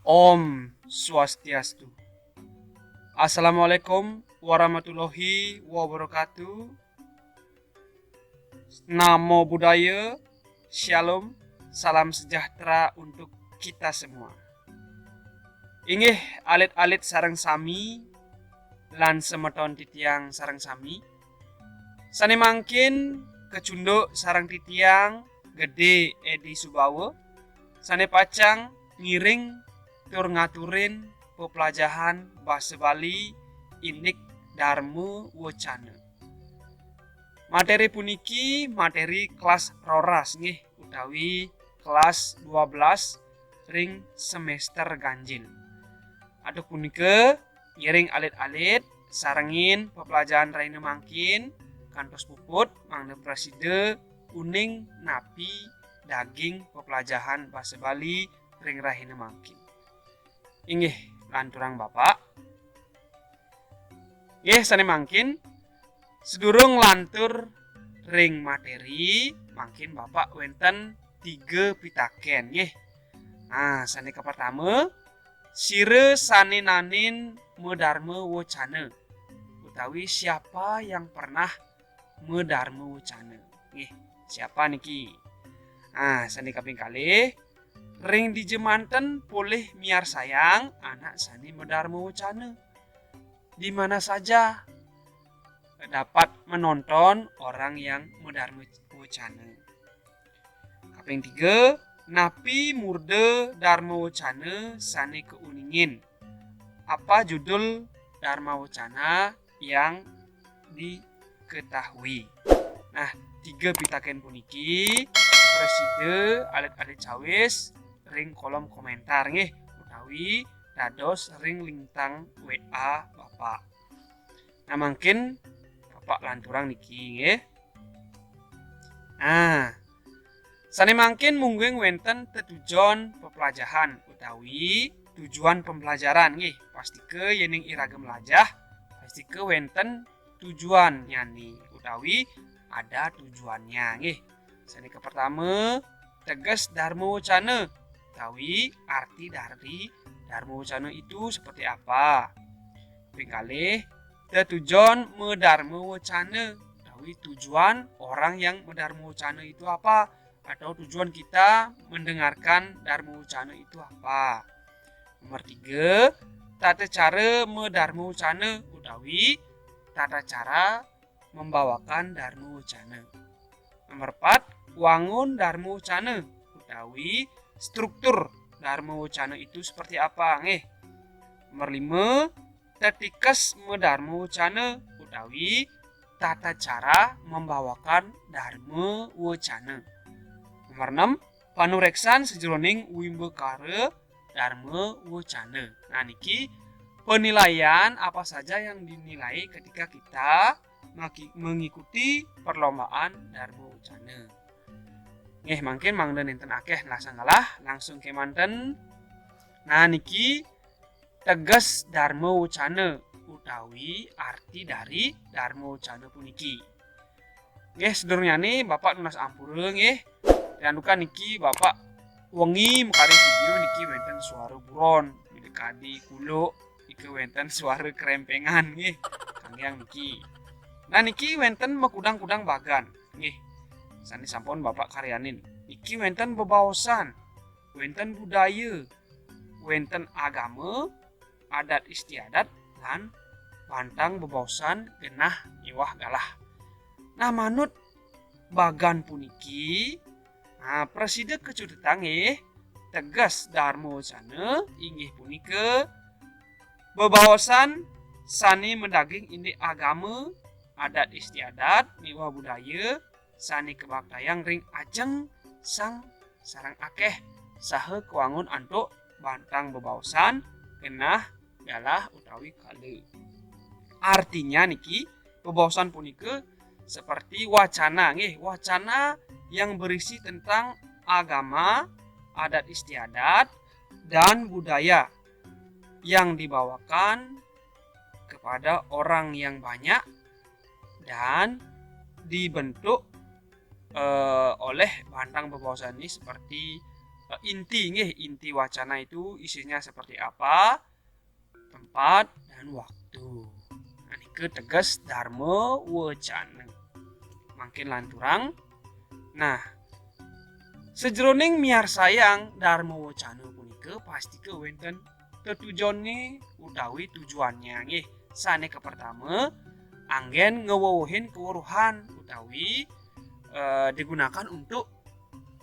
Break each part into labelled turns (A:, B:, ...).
A: Om Swastiastu. Assalamualaikum warahmatullahi wabarakatuh. Namo Buddhaya, Shalom, salam sejahtera untuk kita semua. Inggih alit-alit sareng sami lan semeton titiang sareng sami. Sane mangkin kecunduk sareng titiang gede Edi Subawa. Sane pacang ngiring tur ngaturin pepelajaran bahasa Bali Indik Dharma Wacana. Materi puniki materi kelas roras nggih utawi kelas 12 ring semester ganjil. Aduh punika ngiring alit-alit sarengin pepelajaran raine mangkin kantos puput mangda preside kuning napi daging pepelajaran bahasa Bali ring rahine mangkin. Inggih lanturang Bapak. Nggih sane mangkin sedurung lantur ring materi mangkin Bapak wenten 3 pitaken nggih. Nah, sane ke pertama sire sane nanin medharma wacana utawi siapa yang pernah medharma wacana. Nggih, siapa niki? Nah, sane kaping kalih ring dijemanten boleh miar sayang anak sani medharma wacana. Di mana saja dapat menonton orang yang medharma wacana. Kaping 3, napi murde dharma wacana sane keuningin. Apa judul dharma wacana yang diketahui? Nah, 3 pitaken puniki preside alit-alit cawis ring kolom komentar nggih utawi dados ring lintang WA Bapak. Nah mungkin Bapak lanturang niki nggih. Nah, sane mangkin mungguing wenten tetujon pepelajaran utawi tujuan pembelajaran nggih. Pastike yening iragam lajah pastike wenten tujuan nyani utawi ada tujuannya nggih. Sane ke pertama tegas dharma wacana utawi arti dari dharma wacana itu seperti apa. Kaping kalih tujuan medharma wacana utawi tujuan orang yang medharma wacana itu apa atau tujuan kita mendengarkan dharma wacana itu apa. Nomor 3 tata cara medharma wacana utawi tata cara membawakan dharma wacana. Nomor 4 wangun dharma wacana utawi struktur dharma wacana itu seperti apa nggih. Nomor 5 tetikes medharma wacana utawi tata cara membawakan dharma wacana. Nomor 6 panureksan sejroning wimbekara dharma wacana. Nah niki penilaian apa saja yang dinilai ketika kita mengikuti perlombaan dharma wacana. Nggih mangkin mangden enten akeh lasanggalah langsung ke manten. Nah niki tegas dharma wacana utawi arti dari dharma wacana puniki. Nggih sedurunge Bapak nunas ampura nggih. Dan duka niki Bapak wengi mekari video niki wenten suara buron midekadi kulo iki wenten suara kerempengan nggih kangyang niki. Nah niki wenten mekudang-kudang bagan nggih. Sani sampun Bapak karyanin. Iki wenten bebaosan, wenten budaya, wenten agama, adat istiadat lan pantang bebaosan genah iwah galah. Nah manut bagan puniki, nah preside kecudetan nggih tegas dharma wacana inggih punika bebaosan sani mendaging indi agama, adat istiadat, miwah budaya, sani kebaktian ring ajeng sang sarang akeh saha kewangun antuk bantang bebaosan genah galah utawi kale. Artinya niki bebaosan punika seperti wacana nggih, wacana yang berisi tentang agama, adat istiadat dan budaya yang dibawakan kepada orang yang banyak dan dibentuk oleh bantang bebaosan ini seperti inti wacana itu isinya seperti apa, tempat dan waktu. Nah, nike tegas dharma wacana. Mangkin lanturang. Nah, sejroning miar sayang dharma wacana punika pasti ke wenten tetujonne utawi tujuannya nggih. Sane ke pertama anggen ngewowohin keweruhan utawi digunakan untuk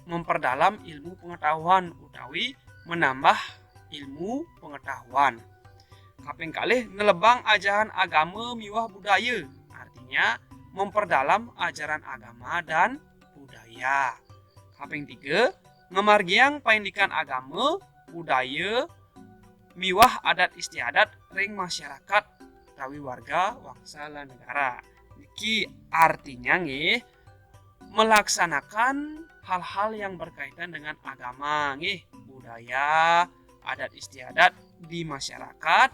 A: memperdalam ilmu pengetahuan utawi menambah ilmu pengetahuan. Kaping kalih nelebang ajaran agama miwah budaya, artinya memperdalam ajaran agama dan budaya. Kaping 3 ngemargiang paindikan agama, budaya, miwah adat istiadat ring masyarakat utawi warga wangsa lan negara. Iki artinya nggih melaksanakan hal-hal yang berkaitan dengan agama nggih, budaya, adat istiadat di masyarakat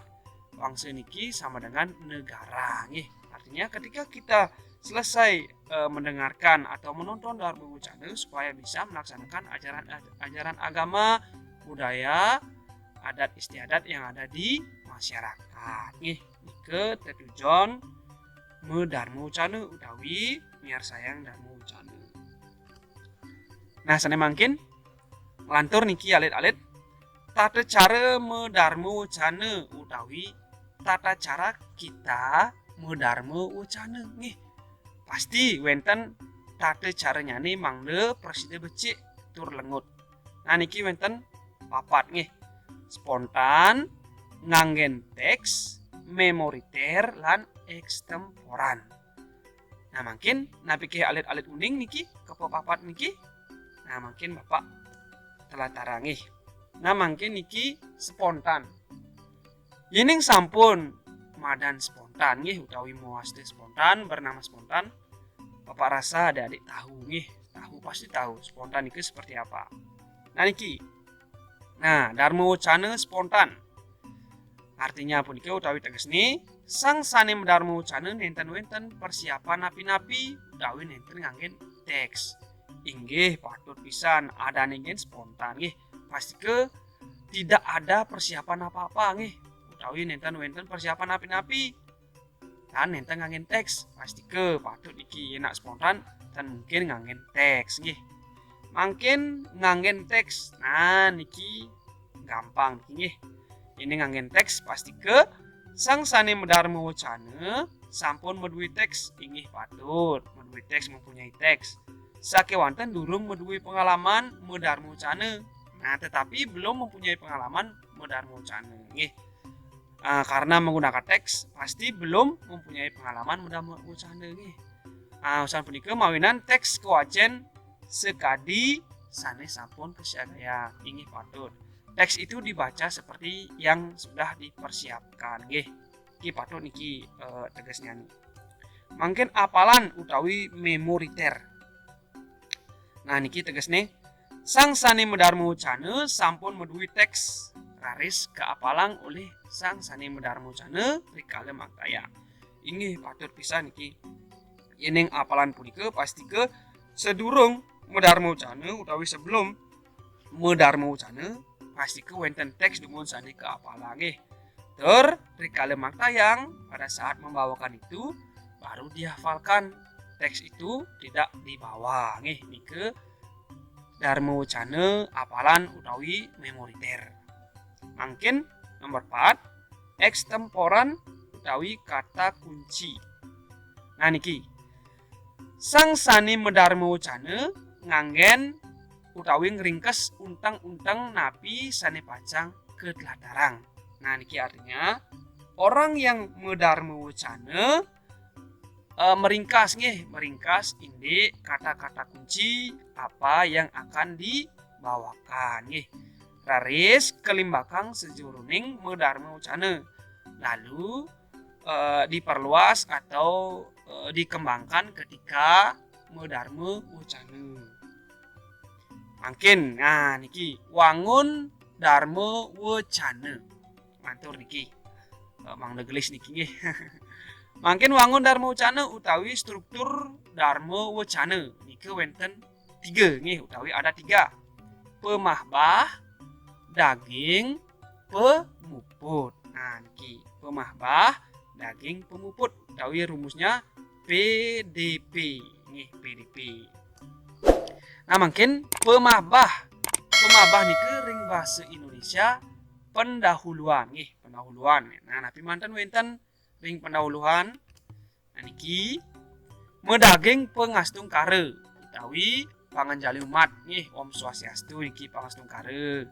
A: wangsa niki sama dengan negara nggih. Artinya ketika kita selesai mendengarkan atau menonton dharma wacana supaya bisa melaksanakan ajaran agama, budaya, adat istiadat yang ada di masyarakat nggih. Nike tetujon dharma wacana utawi miar sayang dharma wacana. Nah, sane mangkin lantur niki alit-alit tata cara dharma wacana utawi tata cara kita dharma wacana nggih. Pasti wenten tata caranya nih mangde preside becik tur lengut. Nah, niki wenten papat nggih. Spontan, nganggen teks, memoriter lan ekstemporan. Nah, mungkin napike alit-alit uning niki kepapat niki. Nah, mungkin Bapak telah tarangi. Nah, mungkin niki spontan. Yening sampun madan spontan nggih utawi muaste spontan bernama spontan. Bapak rasa adik-adik tahu nggih, pasti tahu spontan itu seperti apa. Nah, niki. Nah, dharma wacana spontan. Artinya punika utawi tegesne sang sanem dharma wacana nenten-wenten persiapan napi-napi utawi nenten nganggen teks. Inggih patut pisan ada nenggen spontan nggih. Pastike tidak ada persiapan apa-apa nggih. Utawi nenten-wenten persiapan napi-napi dan nenten nganggen teks. Pastike patut iki enak spontan dan mungkin nganggen teks nggih. Mungkin nganggen teks. Nah, niki gampang nggih. Ini nganggen teks pastike sang sanem dharma wacana sampun meduwi teks inggih patut meduwi teks mempunyai teks. Sakewanten durung meduwi pengalaman dharma wacana. Nah, tetapi belum mempunyai pengalaman dharma wacana nggih. Karena menggunakan teks pasti belum mempunyai pengalaman dharma wacana nggih. Usaha punika mawinan teks kewajen sekadi sanes sampun kesiagaya inggih patut. Teks itu dibaca seperti yang sudah dipersiapkan nggih. Iki patut niki tegasnya nih. Mungkin apalan utawi memoriter. Nah, niki tegasne sang sanem dharma wacana sampun meduwi teks raris keapalang oleh sang sanem dharma wacana rikala maktaya. Inggih patut pisan niki. Yening apalan punika pastike sedurung dharma wacana utawi sebelum dharma wacana pastike wenten teks dungun sane keapalang nggih. Ter rikala maktayang pada saat membawakan itu baru dihafalkan. Teks itu tidak dibawa nggih nike dharma wacana apalan utawi memoriter. Mungkin nomor 4 ekstemporan utawi kata kunci. Nah, niki sang sanem dharma wacana nganggen utawi ngringkes untang-untang napi sane pacang ketelarang. Nah, niki artinya orang yang dharma wacana meringkas inde kata-kata kunci apa yang akan dibawakan nggih. Raris kelimbakang sejuruning dharma wacana. Lalu diperluas atau dikembangkan ketika dharma wacana. Mungkin nah niki wangun dharma wacana. Mantur niki. Mang degelis niki nggih. Mungkin wangun dharma wacana utawi struktur dharma wacana niki wenten 3 nggih utawi ada 3. pemahbah daging pemuput. Nah niki pemahbah daging pemuput utawi rumusnya PDP nih PDP. Nah mungkin pemahbah niki ring bahasa Indonesia pendahuluan nih pendahuluan. Nah napi mantan wenten ring pendahuluan. Nah niki medaging pengastung kare utawi panganjali umat nih Om Swastiastu niki pangastung kare.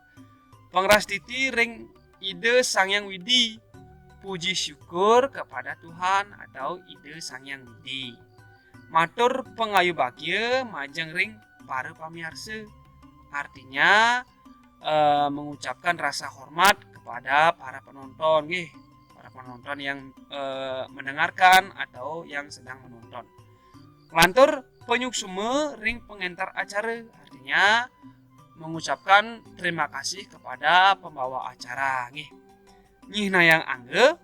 A: Pangrastiti ring ide Sang Hyang Widi puji syukur kepada Tuhan atau ide Sang Hyang Widi. Matur pengayu bagya majeng ring para pamirsa. Artinya mengucapkan rasa hormat kepada para penonton nggih, para penonton yang mendengarkan atau yang sedang menonton. Lantur penyuksume ring pengentar acara, artinya mengucapkan terima kasih kepada pembawa acara nggih. Nyih nayang angge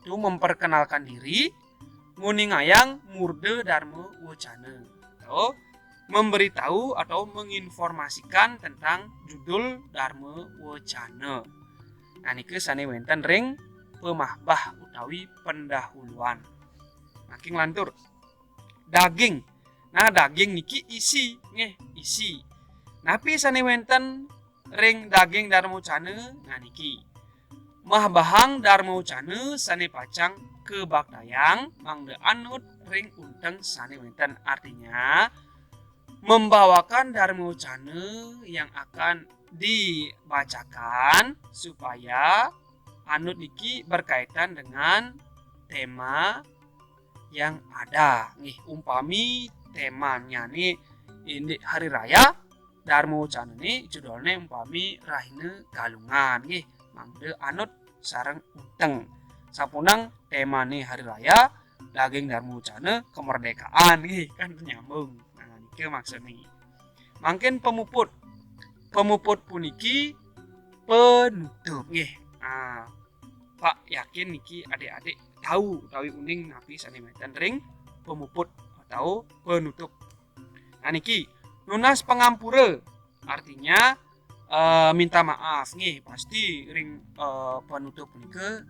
A: itu memperkenalkan diri nguningayang murde dharma wacana atau memberitahu atau menginformasikan tentang judul dharma wacana. Nah niki sane wenten ring pemahbah utawi pendahuluan. Making lantur daging. Nah daging niki isi nggih, isi. Napi sane wenten ring daging dharma wacana. Nah niki mahbahang dharma wacana sane pacang kebaktayang mangde anut ring unteng sane wenten, artinya membawakan dharma wacana yang akan dibacakan supaya anut niki berkaitan dengan tema yang ada nih. Umpami temanya nih ini hari raya dharma wacana nih judulnya umpami Rahina Galungan nih mangde anut sareng unteng. Sapunang tema nih hari raya daging dharma wacana kemerdekaan nih kan nyambung. Maksudnya mungkin pemuput puniki penutup nggih. Nah, Pak yakin niki adik-adik tahu utawi uning napi sane meten ring pemuput atau penutup. Nah niki lunas pangampura artinya minta maaf nggih, pasti ring penutup punika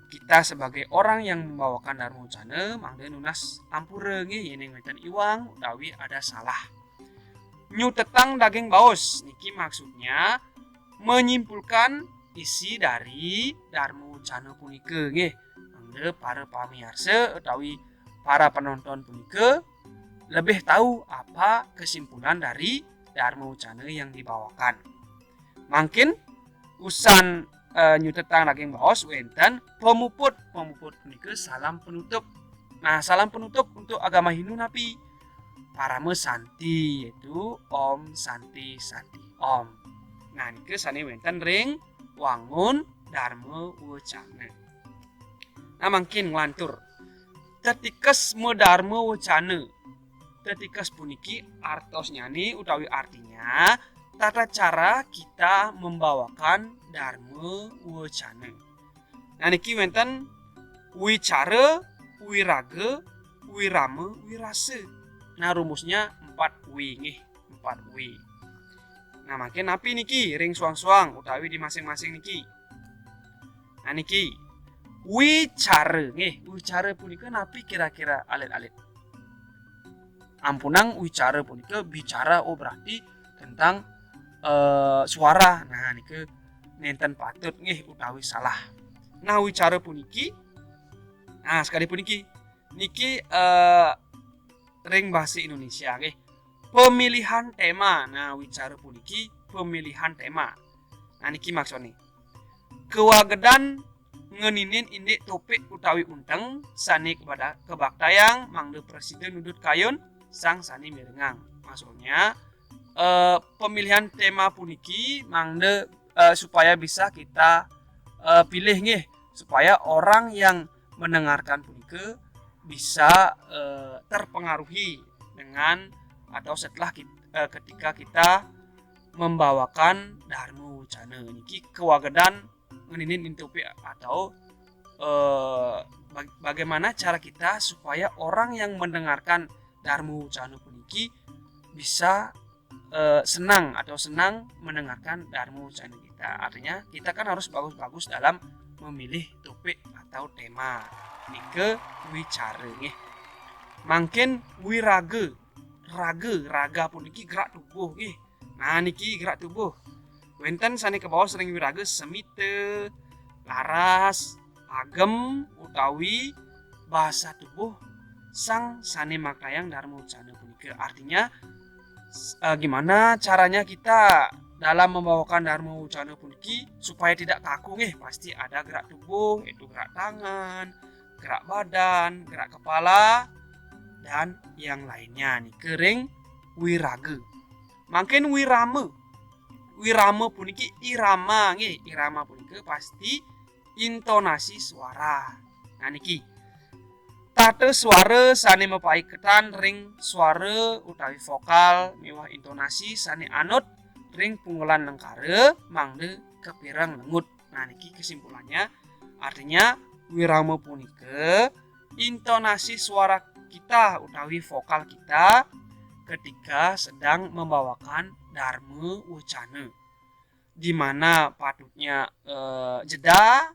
A: kita sebagai orang yang membawakan dharma wacana mangde nunas ampura nggih yen meten iwang utawi ada salah. Nyutetang daging baos niki maksudnya menyimpulkan isi dari dharma wacana punika nggih. Mangde para pamirsa utawi para penonton punika lebih tahu apa kesimpulan dari dharma wacana yang dibawakan. Mungkin usan nyutetang daging baos wenten pemuput punika salam penutup. Nah salam penutup untuk agama Hindu napi parame santi yaitu Om Santi Santi Om. Nah niki sane wenten ring wangun dharma wacana. Nah mungkin nglantur tetikes medharma wacana. Tetikes puniki artosnya nih utawi artinya tata cara kita membawakan dharma wacana. Nah niki wenten wicara, wiraga, wirama, wirasa. Nah rumusnya 4 wi nggih, 4 wi. Nah makin napi niki ring suang-suang utawi di masing-masing niki. Nah niki wicara nggih, wicara punika napi kira-kira alit-alit. Ampunang wicara punika bicara berarti tentang suara. Nah niki nenten patut nggih utawi salah. Nah wicara puniki nah sekali puniki niki ring bahasa Indonesia nggih pemilihan tema. Nah wicara puniki pemilihan tema. Nah niki maksudnya kewagedan ngeninin indik topik utawi unteng sani kepada kebaktayang mangde presiden nudut kayun sang sani mirengang. Maksudnya pemilihan tema puniki mangde supaya bisa kita pilih nggih, supaya orang yang mendengarkan punika bisa terpengaruhi dengan atau setelah ketika kita membawakan dharma wacana niki kewagedan ngeninin intupi atau bagaimana cara kita supaya orang yang mendengarkan dharma wacana puniki bisa senang mendengarkan Dharma Wacana kita. Artinya kita kan harus bagus-bagus dalam memilih topik atau tema nike wicara nggih. Mangken wiraga, raga pun niki gerak tubuh nggih. Nah niki gerak tubuh. Wenten sane ke bawah sering wiraga semite, laras, agem utawi bahasa tubuh sang sane makayang Dharma Wacana punika. Artinya gimana caranya kita dalam membawakan Dharma Wacana puniki supaya tidak kaku nggih. Pasti ada gerak tubuh, yaitu gerak tangan, gerak badan, gerak kepala dan yang lainnya nih kering wiraga. Mangken wirama puniki irama nggih. Irama puniki pasti intonasi suara. Nah niki tate suara sane mapaiketan ring suara utawi vokal miwah intonasi sane anut ring punggulan lengkare mangde kepirang lengut. Nah niki kesimpulannya artinya wirama punike intonasi suara kita utawi vokal kita ketika sedang membawakan Dharma Wacana, di mana patutnya jeda,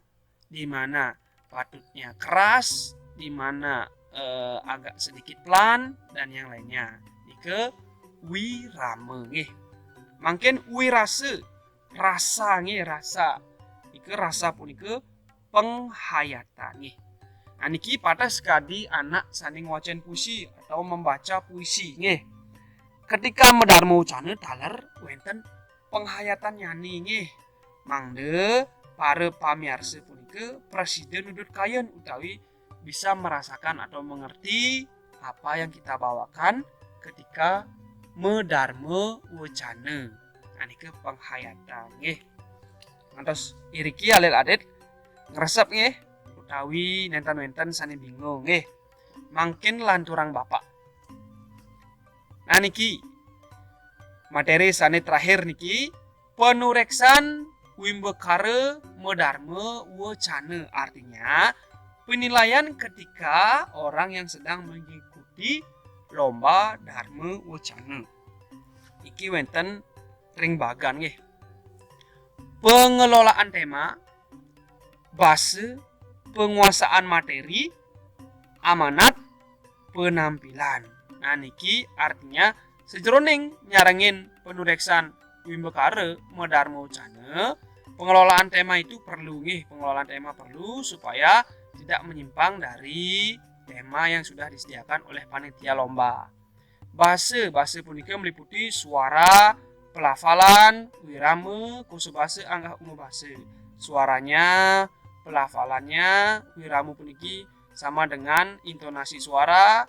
A: di mana patutnya keras, di mana agak sedikit pelan dan yang lainnya. Nike wirama nggih. Mangken wirase, rasa nggih, rasa. Nike rasa punike penghayatan nggih. Nah niki pada sekali anak saning wacen puisi atau membaca puisi nggih. Ketika Dharma Wacana taler wenten penghayatan nyani nggih. Mangde para pamirsa punike presiden udut kayen utawi bisa merasakan atau mengerti apa yang kita bawakan ketika Dharma Wacana. Nah niki penghayatan nggih. Ngantos iriki alit-alit ngresep nggih utawi nenten-nenten sane bingung nggih. Mangkin lanturang bapak. Nah niki materi sane terakhir niki penureksan wimbekare Dharma Wacana. Artinya penilaian ketika orang yang sedang mengikuti lomba Dharma Wacana. Iki wenten ring bagan nggih. Pengelolaan tema, base, penguasaan materi, amanat, penampilan. Nah niki artinya sejroning nyarengin penureksan wimbekare Dharma Wacana, pengelolaan tema itu perlu nggih. Pengelolaan tema perlu supaya tidak menyimpang dari tema yang sudah disediakan oleh panitia lomba. Base punika meliputi suara, pelafalan, wirama, kosabasa, anggah ungu base. Suaranya, pelafalannya, wirama puniki sama dengan intonasi suara,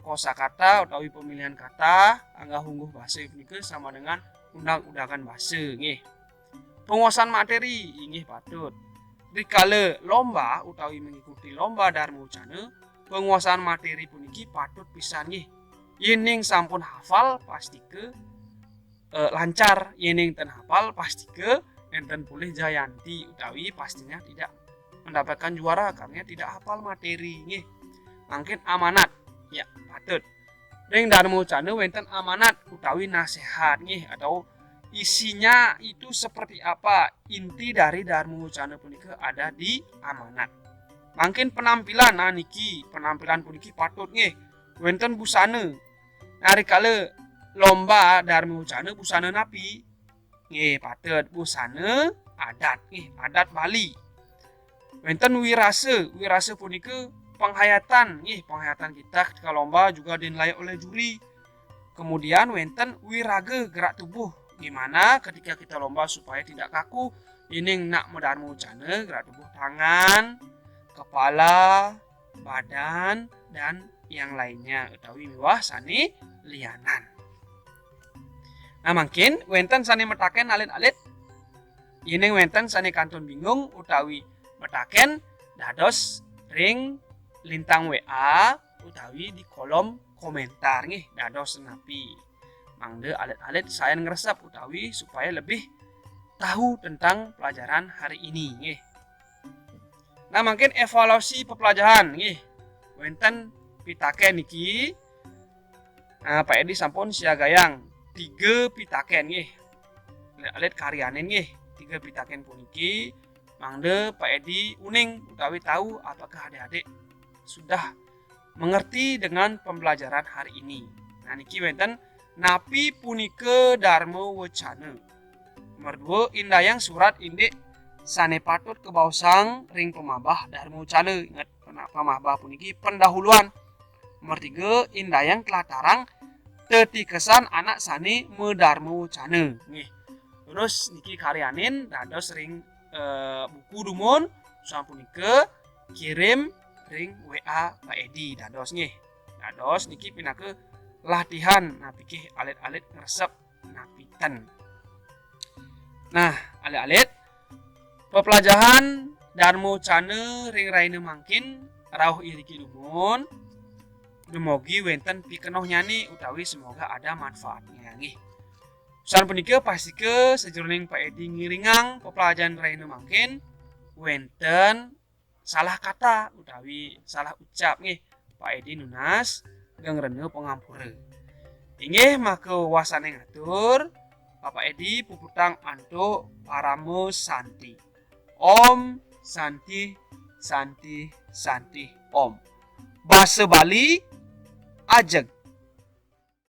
A: kosakata utawi pemilihan kata, anggah ungguh base puniki sama dengan undang-undangan base nggih. Penguasaan materi inggih patut. Rikala lomba utawi mengikuti lomba Dharma Wacana, penguasaan materi puniki patut pisan nggih. Yening sampun hafal pastike lancar, yening ten hafal pastike enten pulih jayanti utawi pastinya tidak mendapatkan juara karena tidak hafal materi nggih. Mangkin amanat ya patut. Ring Dharma Wacana wenten amanat utawi nasihat nggih atau isinya itu seperti apa. Inti dari Dharma Wacana punika ada di amanat. Mungkin penampilan, nah niki penampilan puniki patut nggih wenten busana. Nah rikala lomba Dharma Wacana busana napi nggih patut busana adat nggih, adat Bali. Wenten wirase punika penghayatan nggih, penghayatan kita ketika lomba juga dinilai oleh juri. Kemudian wenten wiraga, gerak tubuh. Gimana ketika kita lomba supaya tidak kaku, ini nak Dharma Wacana, gerak tubuh tangan, kepala, badan, dan yang lainnya utawi miwah sani lianan. Nah mungkin wenten sani metaken alit-alit, ini wenten sani kantun bingung utawi metaken dados ring lintang WA utawi di kolom komentar nggih dados senapi. Mangde alit-alit saya ngeresep utawi supaya lebih tahu tentang pelajaran hari ini nggih. Nah mungkin evaluasi pepelajaran nggih. Wenten pitake niki. Nah Pak Edi sampun siagayang 3 pitaken nggih. Alit karyanen nggih. 3 pitaken puniki mangde Pak Edi uning utawi tahu apakah adik-adik sudah mengerti dengan pembelajaran hari ini. Nah niki wonten napi punike Dharma Wacana. Nomor 2 indayang surat indik sane patut kebausang ring pemabah Dharma Wacana. Ingat pemabah puniki pendahuluan. Nomor 3 indayang telatarang tetikesan anak sane medharma wacana. Nggih. Terus niki karyanin dados ring buku dumun sampuniku kirim ring WA Pak Edi dados nggih. Dados niki pinake latihan napikih alit-alit ngresep napiten. Nah, alit-alit pepelajaran Dharma Wacana ring raine mangkin rauh iriki dumun. Dumugi wenten pikenoh nyani utawi semoga ada manfaatnya nggih. Pesan punika pastike sajroning Pak Edi ngiringang pepelajaran raine mangkin wenten salah kata utawi salah ucap nggih. Pak Edi nunas gengrene pangampura. Inggih make wasane ngatur Bapak Edi puputang antuk paramo santi. Om santi santi santi om. Basa Bali ajeg